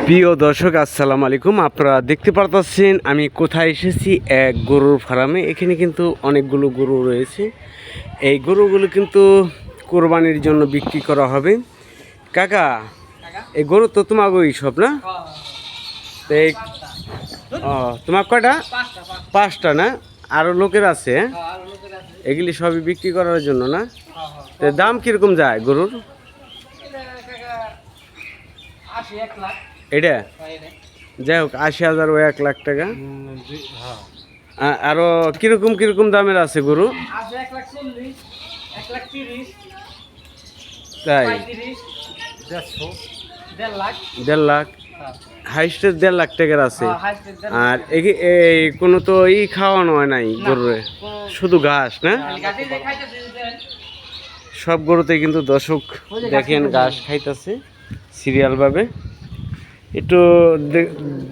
প্রিয় দর্শক আসসালামু আলাইকুম। আপনারা দেখতে পারতেছেন আমি কোথায় এসেছি, এক গরুর ফার্মে। এখানে কিন্তু অনেকগুলো গরু রয়েছে। এই গরুগুলো কিন্তু কোরবানির জন্য বিক্রি করা হবে। কাকা, এই গরু তো তোমাকেই সব না? তো এই তোমার কয়টা? পাঁচটা না? আরও লোকের আছে? এগুলি সবই বিক্রি করার জন্য না? তো দাম কীরকম যায় গরুর? এটা যাই হোক ৮০,০০০ ও ১,০০,০০০ টাকা। আরো কিরকম কিরকম দামের আছে গরু? তাই ১.৫ লাখ, হাইস্টের ১.৫ লাখ টাকার আছে। আর এই কোনো তো খাওয়ানো হয় নাই গরুরে, শুধু ঘাস না? সব গরুতে কিন্তু দর্শক দেখেন ঘাস খাইতেছে সিরিয়ালভাবে। একটু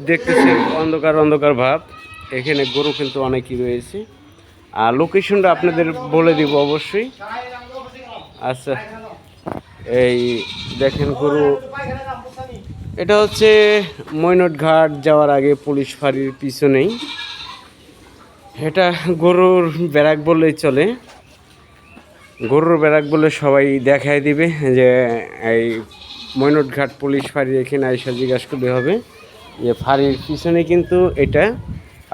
দেখতেছি অন্ধকার অন্ধকার ভাব। এখানে গরু কিন্তু অনেকই রয়েছে। আর লোকেশনটা আপনাদের বলে দিব অবশ্যই। আচ্ছা, এই দেখেন গরু, এটা হচ্ছে মৈনট ঘাট যাওয়ার আগে পুলিশ ফাঁড়ির পিছনেই। এটা গরুর ব্যারাক বললেই চলে। গরুর ব্যারাক বলে সবাই দেখায় দিবে যে এই মৈনট ঘাট পুলিশ ফাঁড়ি, এখানে আইসা জিজ্ঞাসা করলে হবে যে ফাঁড়ির পিছনে কিন্তু এটা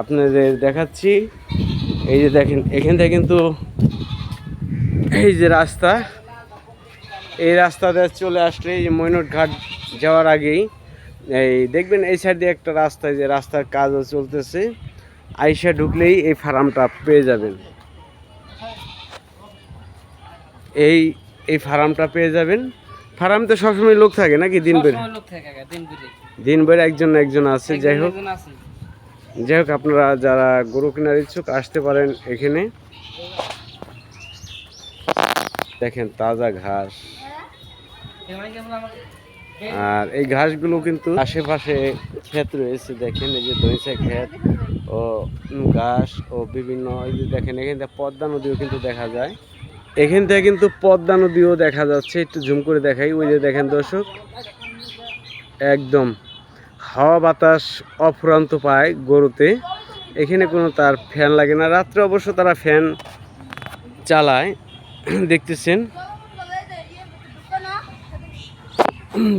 আপনাদের দেখাচ্ছি। এই যে দেখেন এখান থেকে কিন্তু এই যে রাস্তা, এই রাস্তাতে চলে আসলে এই যে মৈনট ঘাট যাওয়ার আগেই এই দেখবেন এই সাইড দিয়ে একটা রাস্তা, যে রাস্তার কাজও চলতেছে। আইসা ঢুকলেই এই ফার্মটা পেয়ে যাবেন। এই ফার্মটা পেয়ে যাবেন। ফার্ম তো সবসময় লোক থাকে নাকি? দিন বের একজন একজন আছে। যাই হোক আপনারা যারা গরু কেনার ইচ্ছুক আসতে পারেন এখানে। দেখেন তাজা ঘাস, আর এই ঘাসগুলো কিন্তু আশেপাশে ক্ষেত রয়েছে। দেখেন এই যে দইসা ক্ষেত ও ঘাস ও বিভিন্ন, এই যে দেখেন এখান থেকে পদ্মা নদীও কিন্তু দেখা যায়। এখান থেকে কিন্তু পদ্মা নদীও দেখা যাচ্ছে। একটু জুম করে দেখাই। ওই যে দেখেন দর্শক, একদম হাওয়া বাতাস অফুরন্ত পায় গরুতে। এখানে কোনো তার ফ্যান লাগে না। রাত্রে অবশ্য তারা ফ্যান চালায়, দেখতেছেন।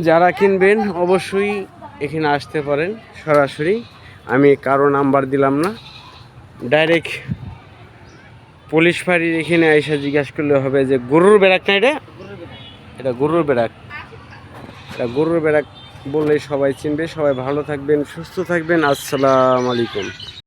যারা কিনবেন অবশ্যই এখানে আসতে পারেন সরাসরি। আমি কারো নাম্বার দিলাম না, ডাইরেক্ট পুলিশ ফাঁড়ির এখানে এসে জিজ্ঞাসা করলে হবে যে গরুর ব্যারাক না? এটা গরুর ব্যারাক। এটা গরুর ব্যারাক বললেই সবাই চিনবে। সবাই ভালো থাকবেন, সুস্থ থাকবেন। আসসালামু আলাইকুম।